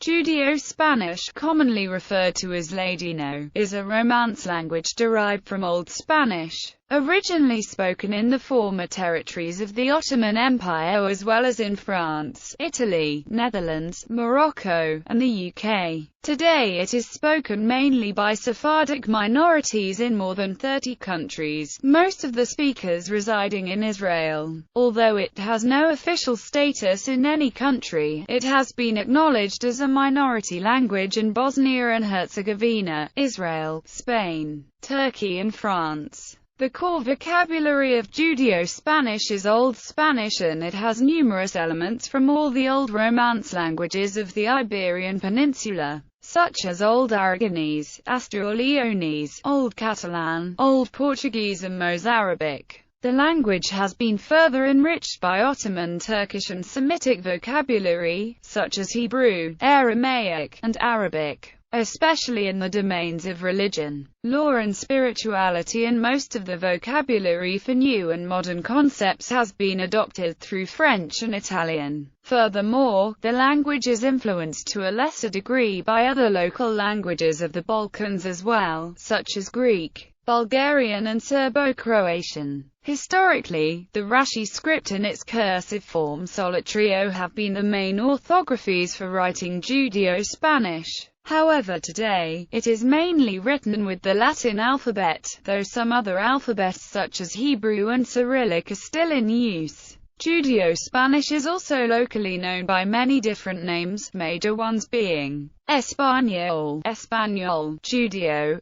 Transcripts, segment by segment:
Judaeo-Spanish, commonly referred to as Ladino, is a Romance language derived from Old Spanish, originally spoken in the former territories of the Ottoman Empire as well as in France, Italy, Netherlands, Morocco, and the UK. Today it is spoken mainly by Sephardic minorities in more than 30 countries, most of the speakers residing in Israel. Although it has no official status in any country, it has been acknowledged as a minority language in Bosnia and Herzegovina, Israel, Spain, Turkey and France. The core vocabulary of Judaeo-Spanish is Old Spanish and it has numerous elements from all the Old Romance languages of the Iberian Peninsula, such as Old Aragonese, Asturo-Leonese, Old Catalan, Old Portuguese and Mozarabic. The language has been further enriched by Ottoman, Turkish and Semitic vocabulary, such as Hebrew, Aramaic, and Arabic, especially in the domains of religion, law and spirituality, and most of the vocabulary for new and modern concepts has been adopted through French and Italian. Furthermore, the language is influenced to a lesser degree by other local languages of the Balkans as well, such as Greek, Bulgarian and Serbo-Croatian. Historically, the Rashi script in its cursive form Solitario have been the main orthographies for writing Judaeo-Spanish. However today, it is mainly written with the Latin alphabet, though some other alphabets such as Hebrew and Cyrillic are still in use. Judaeo-Spanish is also locally known by many different names, major ones being Español, Judeo,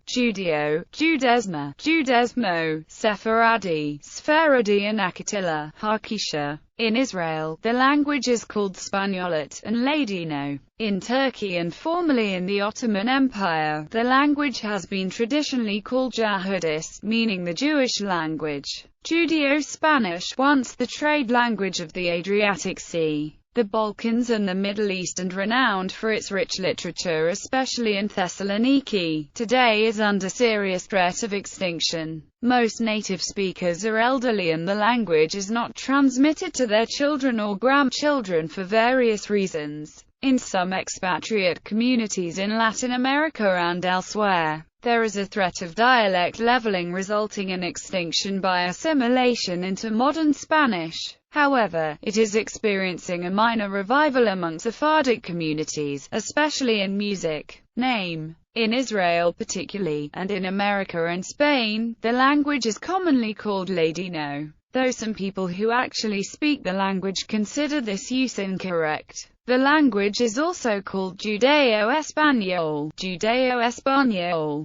Judesma, Judesmo, Sephardi, Sephardi and Akatila, Harkisha. In Israel, the language is called Spaniolet and Ladino. In Turkey and formerly in the Ottoman Empire, the language has been traditionally called Yahudis, meaning the Jewish language. Judaeo-Spanish, once the trade language of the Adriatic Sea, the Balkans and the Middle East, and renowned for its rich literature especially in Thessaloniki, today is under serious threat of extinction. Most native speakers are elderly and the language is not transmitted to their children or grandchildren for various reasons. In some expatriate communities in Latin America and elsewhere, there is a threat of dialect leveling resulting in extinction by assimilation into modern Spanish. However, it is experiencing a minor revival among Sephardic communities, especially in music. In Israel particularly, and in America and Spain, the language is commonly called Ladino, though some people who actually speak the language consider this use incorrect. The language is also called Judaeo-Español,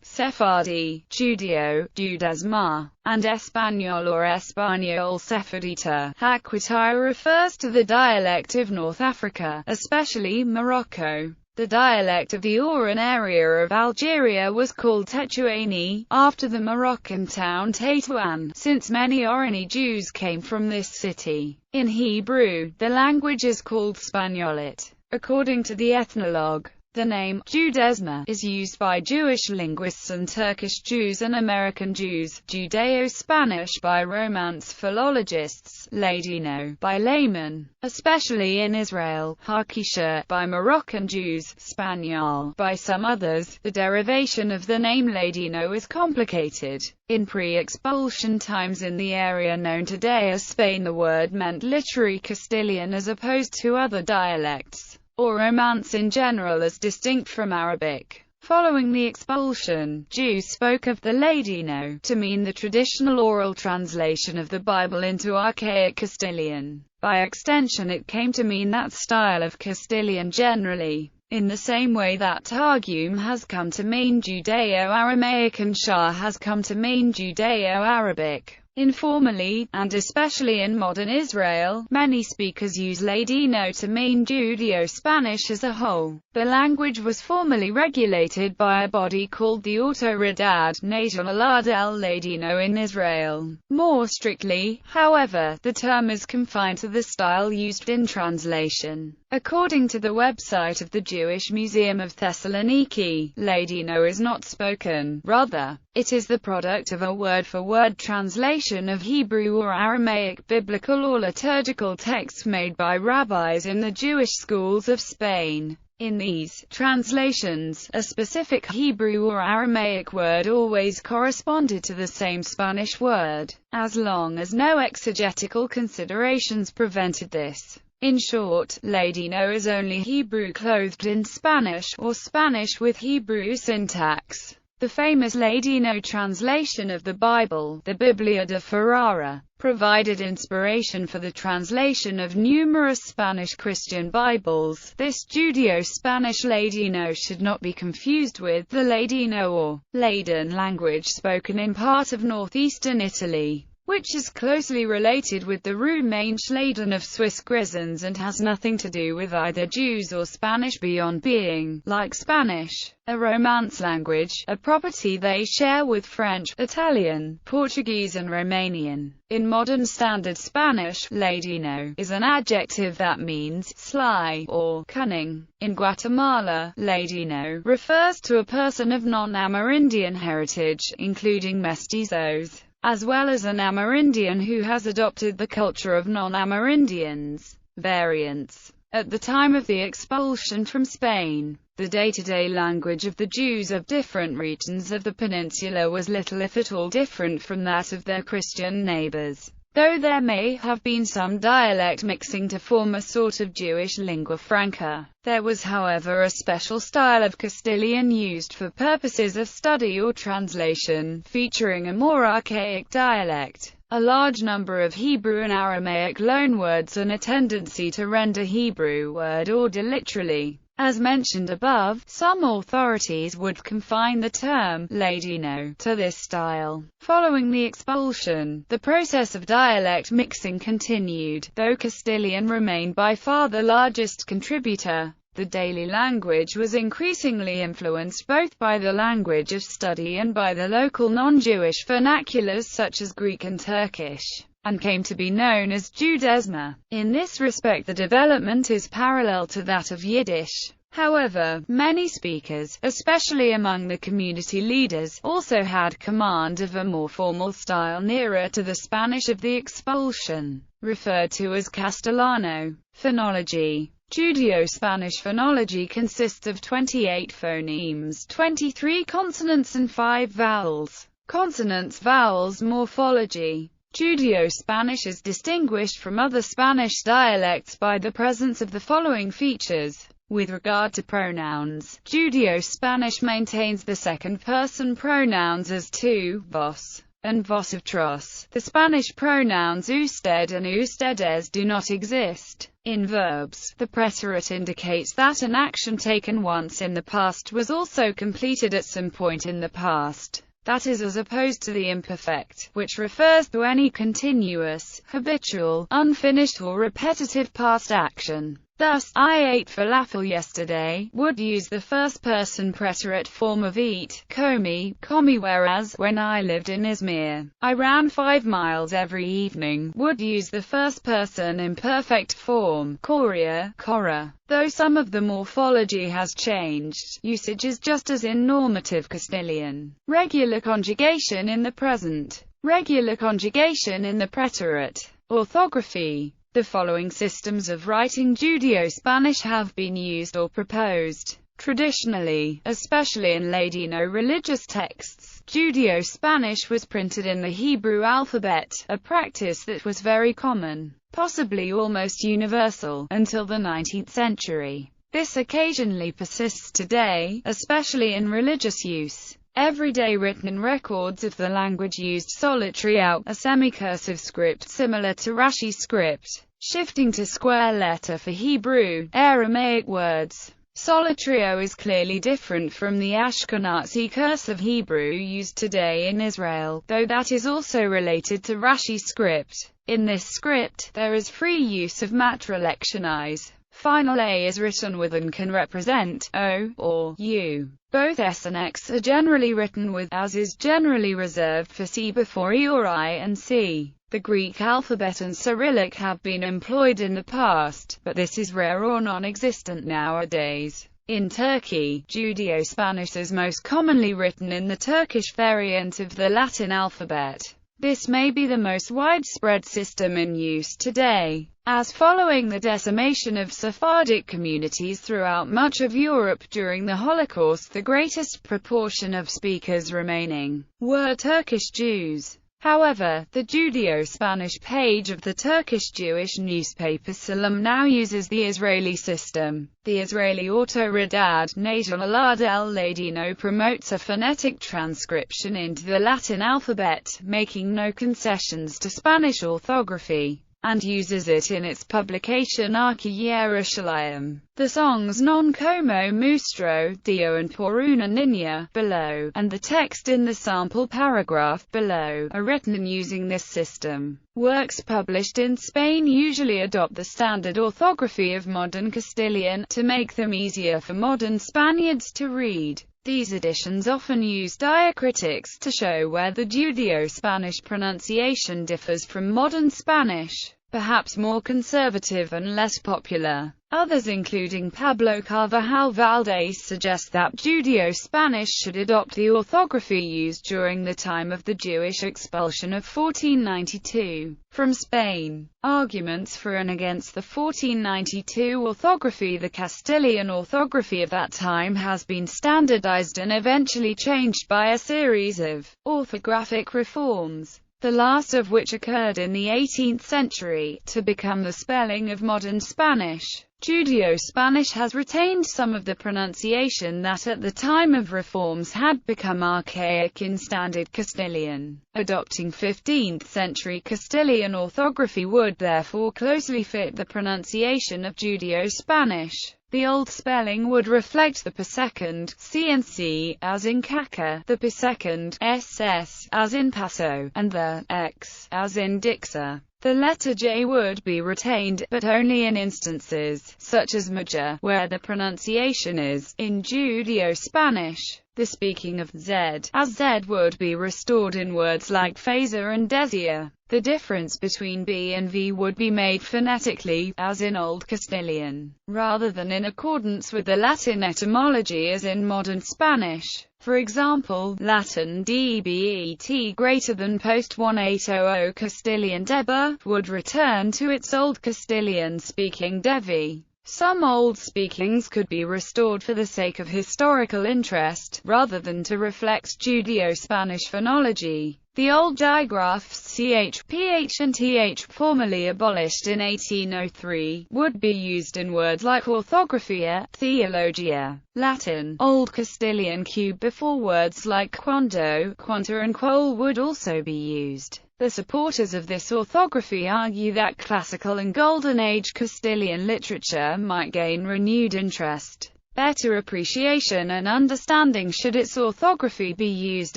Sephardi, Judeo, Judesma, and Español or Español Sephardita. Hakwitire refers to the dialect of North Africa, especially Morocco. The dialect of the Oran area of Algeria was called Tetuani, after the Moroccan town Tetuan, since many Orani Jews came from this city. In Hebrew, the language is called Spaniolet. According to the ethnologue, the name Judesma is used by Jewish linguists and Turkish Jews and American Jews, Judaeo-Spanish by Romance philologists, Ladino by laymen, especially in Israel, Harkisha by Moroccan Jews, Spaniol by some others. The derivation of the name Ladino is complicated. In pre-expulsion times in the area known today as Spain, the word meant literary Castilian as opposed to other dialects, or Romance in general, as distinct from Arabic. Following the expulsion, Jews spoke of the Ladino to mean the traditional oral translation of the Bible into archaic Castilian. By extension it came to mean that style of Castilian generally, in the same way that Targum has come to mean Judeo-Aramaic and Shah has come to mean Judeo-Arabic. Informally, and especially in modern Israel, many speakers use Ladino to mean Judeo-Spanish as a whole. The language was formerly regulated by a body called the Autoridad Nacional del Ladino in Israel. More strictly, however, the term is confined to the style used in translation. According to the website of the Jewish Museum of Thessaloniki, Ladino is not spoken, rather, it is the product of a word-for-word translation of Hebrew or Aramaic biblical or liturgical texts made by rabbis in the Jewish schools of Spain. In these translations, a specific Hebrew or Aramaic word always corresponded to the same Spanish word, as long as no exegetical considerations prevented this. In short, Ladino is only Hebrew clothed in Spanish, or Spanish with Hebrew syntax. The famous Ladino translation of the Bible, the Biblia de Ferrara, provided inspiration for the translation of numerous Spanish Christian Bibles. This Judeo-Spanish Ladino should not be confused with the Ladino or Laden language spoken in part of northeastern Italy, which is closely related with the Romansch Laden of Swiss Grisons and has nothing to do with either Jews or Spanish beyond being, like Spanish, a Romance language, a property they share with French, Italian, Portuguese and Romanian. In modern Standard Spanish, Ladino is an adjective that means sly or cunning. In Guatemala, Ladino refers to a person of non-Amerindian heritage, including mestizos, as well as an Amerindian who has adopted the culture of non-Amerindians. Variants. At the time of the expulsion from Spain, the day-to-day language of the Jews of different regions of the peninsula was little if at all different from that of their Christian neighbors, though there may have been some dialect mixing to form a sort of Jewish lingua franca. There was, however, a special style of Castilian used for purposes of study or translation, featuring a more archaic dialect, a large number of Hebrew and Aramaic loanwords and a tendency to render Hebrew word order literally. As mentioned above, some authorities would confine the term Ladino to this style. Following the expulsion, the process of dialect mixing continued, though Castilian remained by far the largest contributor. The daily language was increasingly influenced both by the language of study and by the local non-Jewish vernaculars such as Greek and Turkish, and came to be known as Judesma. In this respect the development is parallel to that of Yiddish. However, many speakers, especially among the community leaders, also had command of a more formal style nearer to the Spanish of the expulsion, referred to as Castellano. Phonology. Judeo-Spanish phonology consists of 28 phonemes, 23 consonants and 5 vowels. Consonants, vowels, morphology. Judeo-Spanish is distinguished from other Spanish dialects by the presence of the following features. With regard to pronouns, Judeo-Spanish maintains the second-person pronouns as tu, vos, and vosotros. The Spanish pronouns usted and ustedes do not exist. In verbs, the preterite indicates that an action taken once in the past was also completed at some point in the past. That is, as opposed to the imperfect, which refers to any continuous, habitual, unfinished or repetitive past action. Thus, I ate falafel yesterday would use the first-person preterite form of eat, comi, whereas, when I lived in Izmir, I ran 5 miles every evening, would use the first-person imperfect form, kora. Though some of the morphology has changed, usage is just as in normative Castilian. Regular conjugation in the present. Regular conjugation in the preterite. Orthography. The following systems of writing Judeo-Spanish have been used or proposed. Traditionally, especially in Ladino religious texts, Judeo-Spanish was printed in the Hebrew alphabet, a practice that was very common, possibly almost universal, until the 19th century. This occasionally persists today, especially in religious use. Everyday written records of the language used solitary out, a semicursive script similar to Rashi script, shifting to square letter for Hebrew, Aramaic words. Solitary is clearly different from the Ashkenazi cursive Hebrew used today in Israel, though that is also related to Rashi script. In this script, there is free use of matrilineais. Final A is written with and can represent O or U. Both S and X are generally written with, as is generally reserved for C before E or I and C. The Greek alphabet and Cyrillic have been employed in the past, but this is rare or non-existent nowadays. In Turkey, Judeo-Spanish is most commonly written in the Turkish variant of the Latin alphabet. This may be the most widespread system in use today, as following the decimation of Sephardic communities throughout much of Europe during the Holocaust, the greatest proportion of speakers remaining were Turkish Jews. However, the Judeo-Spanish page of the Turkish Jewish newspaper Salam now uses the Israeli system. The Israeli Autoridad Nacional del Ladino promotes a phonetic transcription into the Latin alphabet, making no concessions to Spanish orthography, and uses it in its publication Archi-Yerushalayim. The songs Non Como Mustro, Dio and Por una Niña, below, and the text in the sample paragraph, below, are written using this system. Works published in Spain usually adopt the standard orthography of modern Castilian, to make them easier for modern Spaniards to read. These editions often use diacritics to show where the Judeo-Spanish pronunciation differs from modern Spanish, perhaps more conservative and less popular. Others, including Pablo Carvajal Valdés, suggest that Judeo-Spanish should adopt the orthography used during the time of the Jewish expulsion of 1492 from Spain. Arguments for and against the 1492 orthography. The Castilian orthography of that time has been standardized and eventually changed by a series of orthographic reforms, the last of which occurred in the 18th century, to become the spelling of modern Spanish. Judeo-Spanish has retained some of the pronunciation that at the time of reforms had become archaic in Standard Castilian. Adopting 15th-century Castilian orthography would therefore closely fit the pronunciation of Judeo-Spanish. The old spelling would reflect the per-second, CNC, as in caca, the per-second, SS, as in paso, and the X, as in dixa. The letter J would be retained, but only in instances, such as major, where the pronunciation is, in Judeo-Spanish, the speaking of Z, as Z would be restored in words like phaser and desia. The difference between B and V would be made phonetically, as in Old Castilian, rather than in accordance with the Latin etymology as in modern Spanish. For example, Latin dbet greater than post 1800 Castilian deba would return to its Old Castilian speaking devi. Some old speakings could be restored for the sake of historical interest, rather than to reflect Judeo-Spanish phonology. The old digraphs ch, ph and th, formerly abolished in 1803, would be used in words like orthographia, theologia, Latin, Old Castilian q before words like cuando, quanta and quol would also be used. The supporters of this orthography argue that classical and Golden Age Castilian literature might gain renewed interest, better appreciation and understanding should its orthography be used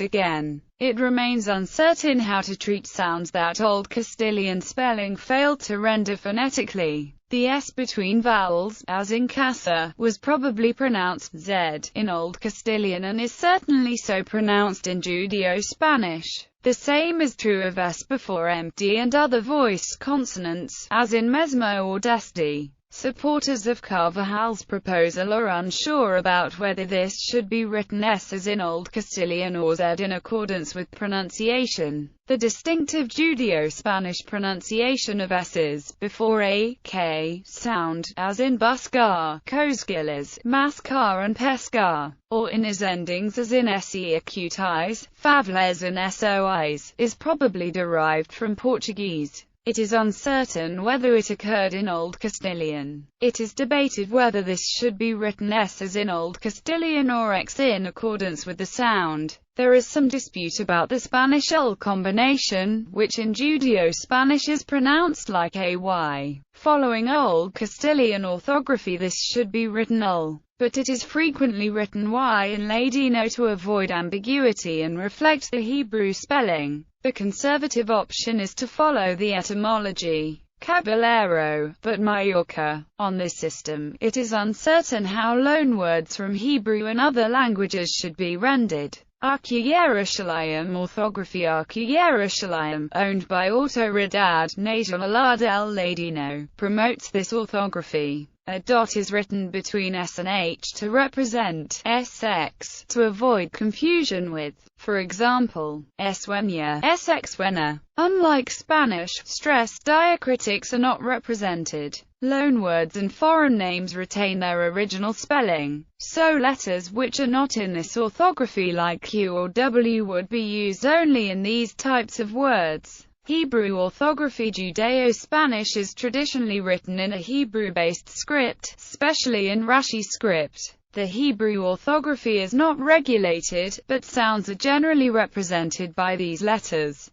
again. It remains uncertain how to treat sounds that Old Castilian spelling failed to render phonetically. The S between vowels, as in casa, was probably pronounced Z in Old Castilian and is certainly so pronounced in Judeo-Spanish. The same is true of S before empty and other voiced consonants, as in mesmo or desti. Supporters of Carvajal's proposal are unsure about whether this should be written S as in Old Castilian or Z in accordance with pronunciation. The distinctive Judeo-Spanish pronunciation of S's before a, k sound, as in buscar, cosquilas, mascar and pescar, or in is endings as in se acutis, favles and sois, is probably derived from Portuguese. It is uncertain whether it occurred in Old Castilian. It is debated whether this should be written S as in Old Castilian or X in accordance with the sound. There is some dispute about the Spanish-L combination, which in Judeo-Spanish is pronounced like AY. Following Old Castilian orthography, this should be written ul, but it is frequently written Y in Ladino to avoid ambiguity and reflect the Hebrew spelling. The conservative option is to follow the etymology Caballero, but Mallorca. On this system, it is uncertain how loanwords from Hebrew and other languages should be rendered. Archi-Yerushalayim orthography. Archi-Yerushalayim, owned by Autoridad Nacional del Ladino, promotes this orthography. A dot is written between S and H to represent SX, to avoid confusion with, for example, Sueña, SXuena. Unlike Spanish, stressed diacritics are not represented. Loanwords and foreign names retain their original spelling, so letters which are not in this orthography like Q or W would be used only in these types of words. Hebrew orthography. Judeo-Spanish is traditionally written in a Hebrew-based script, especially in Rashi script. The Hebrew orthography is not regulated, but sounds are generally represented by these letters.